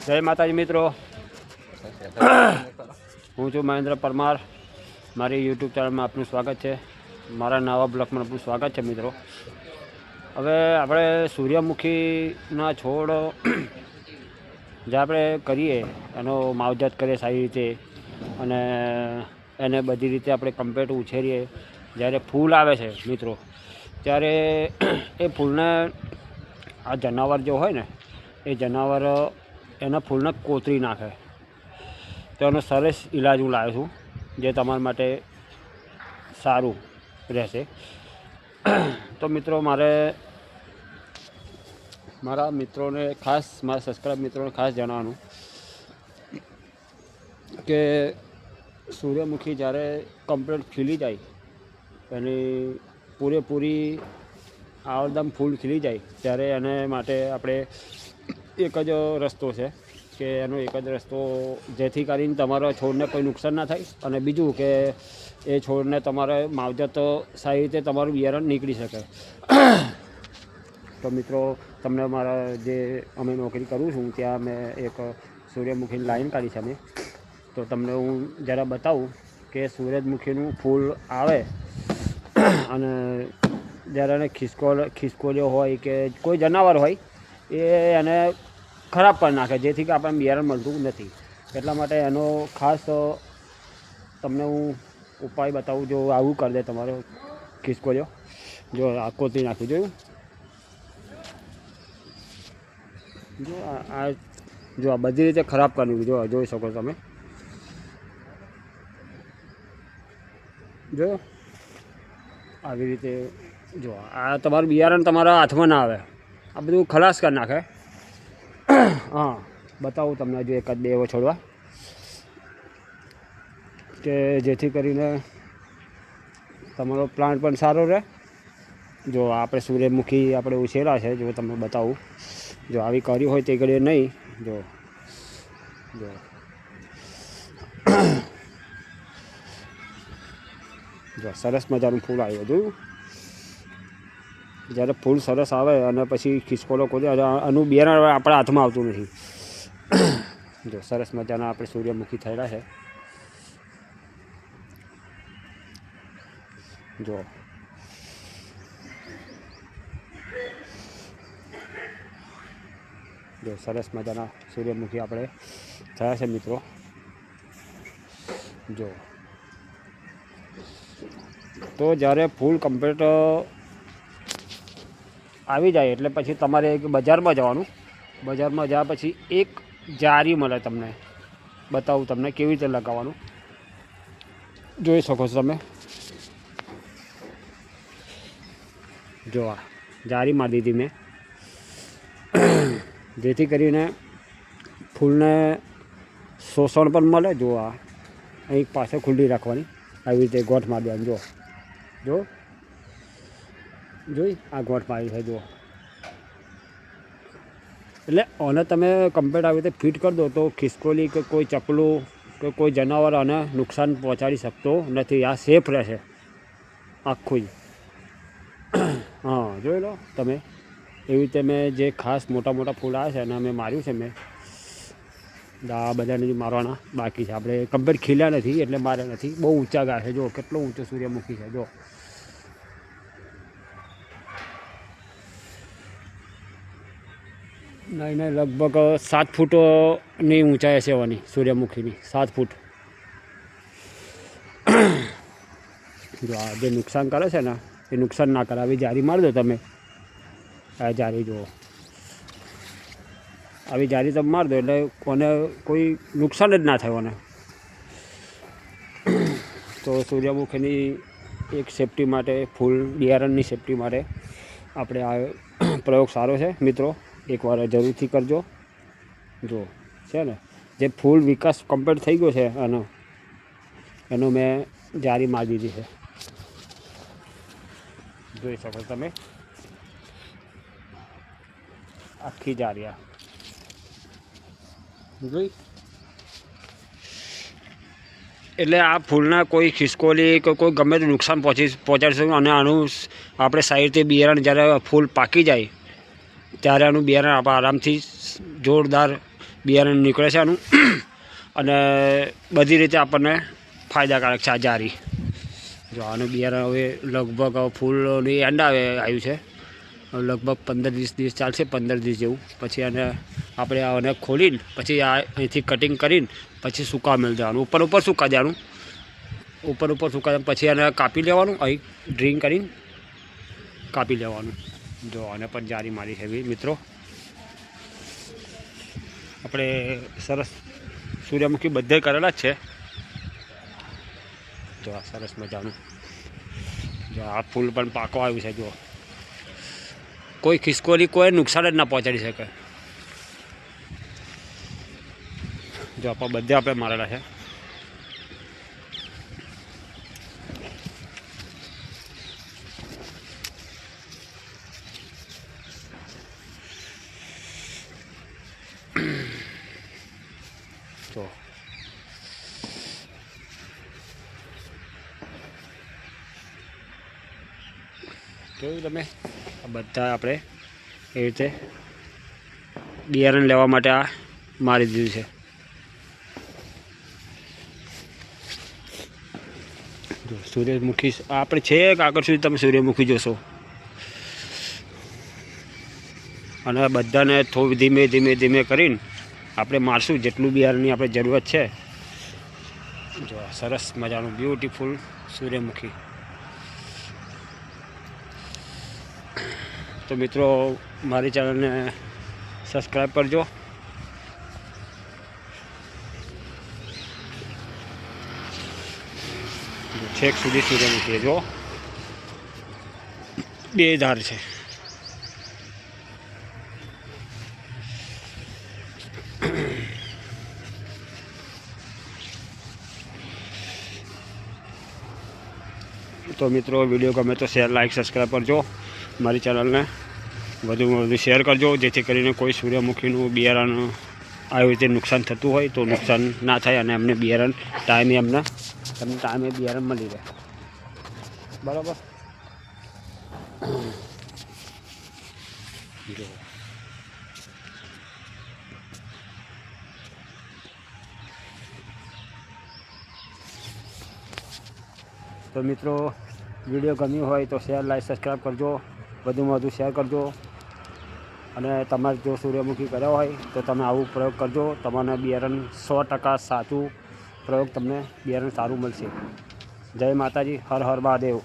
જય માતાજી મિત્રો, હું છું મહેન્દ્ર પરમાર. મારી યુટ્યુબ ચેનલમાં આપનું સ્વાગત છે. મારા નવા બ્લોગમાં આપનું સ્વાગત છે મિત્રો. હવે આપણે સૂર્યમુખીના છોડ જે આપણે કરીએ એનો માવજત કરીએ સારી રીતે અને એને બધી રીતે આપણે કમ્પ્લીટ ઉછેરીએ. જ્યારે ફૂલ આવે છે મિત્રો ત્યારે એ ફૂલને આ જનાવર જો હોય ને એ જનાવર એના ફૂલને કોતરી નાખે. તો એનો સરસ ઈલાજ હું લાવ્યો છું જે તમારા માટે સારું રહેશે. તો મિત્રો મારા મિત્રોને ખાસ, મારા સબસ્ક્રાઈબ મિત્રોને ખાસ જણાવવાનું કે સૂર્યમુખી જ્યારે કમ્પ્લીટ ખીલી જાય, એની પૂરેપૂરી આવરદમ ફૂલ ખીલી જાય ત્યારે એને માટે આપણે એક જ રસ્તો છે કે એનો એક જ રસ્તો જેથી કરીને તમારા છોડને કોઈ નુકસાન ના થાય અને બીજું કે એ છોડને તમારે માવજત સારી રીતે તમારું બિયારણ નીકળી શકે. તો મિત્રો તમને મારા જે અમે નોકરી કરું છું ત્યાં મેં એક સૂર્યમુખીની લાઈન કાઢી છે અમે. તો તમને હું જરા બતાવું કે સૂરજમુખીનું ફૂલ આવે અને જ્યારે એને ખિસકોલીઓ હોય કે કોઈ જનાવર હોય એ એને ખરાબ કરી નાખે જેથી કે આપણને બિયારણ મળતું નથી. એટલા માટે એનો ખાસ તમને હું ઉપાય બતાવું. જો આવું કરી દે તમારો ખિસકોલીઓ, જો આ કોતરી નાખ્યું, જોયું? જો આ બધી રીતે ખરાબ કરી જો જોઈ શકો તમે. જો આવી રીતે જો આ તમારું બિયારણ તમારા હાથમાં ના આવે, આ બધું ખલાસ કરી નાખે. હા, બતાવું તમને જો એક જ બે એવો છોડવા કે જેથી કરીને તમારો પ્લાન્ટ પણ સારો રહે. જો આપણે સૂર્યમુખી આપણે ઉછેરા છે, જો તમને બતાવું. જો આવી કરી હોય તે ઘડીએ નહીં. જો જો જો સરસ મજાનું ફૂલ આવ્યું. જોયું? જ્યારે ફૂલ સરસ આવે અને પછી ખિસકોલો ખોદે આનું બિયારણ આપણા હાથમાં આવતું નથી. જો સરસ મજાના આપણે સૂર્યમુખી થયેલા છે. જો સરસ મજાના સૂર્યમુખી આપણે થયા છે મિત્રો. જો તો જ્યારે ફૂલ કમ્પ્લીટ આવી જાય એટલે પછી તમારે એક બજારમાં જવાનું. બજારમાં જ્યાં પછી એક જારી મળે, તમને બતાવું તમને કેવી રીતે લગાવવાનું. જોઈ શકો છો તમે. જો આ જારી મારી દીધી મેં જેથી કરીને ફૂલને શોષણ પણ મળે. જો આ અહીં પાસે ખુલ્લી રાખવાની, આવી રીતે ગોઠ મારી દેવાની. જો જોઈ આ ગોઠ મારી છે. જો એટલે આને તમે કમ્પ્લીટ આવી રીતે ફિટ કરી દો તો ખિસકોલી કે કોઈ ચકલું કે કોઈ જનાવર આને નુકસાન પહોંચાડી શકતો નથી. આ સેફ રહેશે આખું જ. હા, જોઈ લો તમે. એવી રીતે મેં જે ખાસ મોટા ફૂલ આવે છે અને મેં માર્યું છે. મેં આ બધાને મારવાના બાકી છે. આપણે કમ્પ્લીટ ખીલ્યા નથી એટલે મારે નથી. બહુ ઊંચા ગયા છે. જો કેટલો ઊંચો સૂર્યમુખી છે. જો નહીં લગભગ 7 ફૂટની ઊંચાઈ હશે એવાની સૂર્યમુખીની. 7 ફૂટ. જો આ જે નુકસાન કરે છે ને એ નુકસાન ના કરે. આવી જારી મારી દો તમે. આ જારી જુઓ, આવી જારી તમે મારી દો એટલે કોને કોઈ નુકસાન જ ના થાય. તો સૂર્યમુખીની એક સેફટી માટે, ફૂલ બિયારણની સેફટી માટે આપણે આ પ્રયોગ સારો છે મિત્રો. એકવાર જરૂરથી કરજો. જો છે ને જે ફૂલ વિકાસ કમ્પ્લીટ થઈ ગયો છે એનો મેં જારી મારી દીધી છે. જોઈ શકો તમે આખી જારી જોઈ. એટલે આ ફૂલના કોઈ ખિસકોલી કે કોઈ ગમે તે નુકસાન પહોંચાડી શકે. અને આનું આપણે સારી રીતે બિયારણ જ્યારે ફૂલ પાકી જાય ત્યારે આનું બિયારણ આપણે આરામથી જોરદાર બિયારણ નીકળે છે આનું અને બધી રીતે આપણને ફાયદાકારક છે આ જારી. જો આનું બિયારણ હવે લગભગ ફૂલની એન્ડ આવ્યું છે, લગભગ 15-20 દિવસ ચાલશે, 15 દિવસ જેવું. પછી આપણે આને ખોલીને પછી અહીંથી કટિંગ કરીને પછી સૂકા મેળ દેવાનું, ઉપર સૂકા દેવાનું, ઉપર સૂકા પછી આને કાપી લેવાનું, અહીં ડ્રિંક કરીને કાપી લેવાનું. જો આને પણ જારી મારી છે મિત્રો. આપણે સરસ સૂર્યમુખી બધે કરેલા જ છે. જો આ સરસ મજાનું, જો આ ફૂલ પણ પાકો આવ્યું છે. જો કોઈ ખિસકોલી કોઈ નુકસાન જ ના પહોંચાડી શકે. જો બધે આપણે મારેલા છે. તો જોયું તમે, આ બધા આપણે એ રીતે બિયારણ લેવા માટે આ મારી દીધું છે. જો સૂર્યમુખી આપણે છે આગળ સુધી તમે સૂર્યમુખી જોશો. અને બધાને થોડું ધીમે ધીમે કરીને આપણે મારશું જેટલું બિયારણની આપણે જરૂરત છે. જો સરસ મજાનું બ્યુટીફુલ સૂર્યમુખી. તો મિત્રો મારી ચેનલને સબસ્ક્રાઈબ કરજો. છેક સુધી સૂર્યમુખી જો 2 ધાર છે. તો મિત્રો વિડીયો ગમે તો શેર, લાઈક, સબસ્ક્રાઈબ કરજો. મારી ચેનલને વધુમાં વધુ શેર કરજો, જેથી કરીને કોઈ સૂર્યમુખીનું બિયારણ આવી રીતે નુકસાન થતું હોય તો નુકસાન ના થાય અને એમને બિયારણ ટાઈમે બિયારણ મળી રહે. બરાબર. જો તો મિત્રો વિડીયો ગમ્યો હોય તો શેર, લાઈક, સબસ્ક્રાઈબ કરજો. વધુમાં વધુ શેર કરજો. અને તમારે જો સૂર્યમુખી કર્યો હોય તો તમે આવું પ્રયોગ કરજો. તમને બિયારણ 100% સાચું પ્રયોગ, તમને બિયારણ સારું મળશે. જય માતાજી, હર હર મહાદેવ.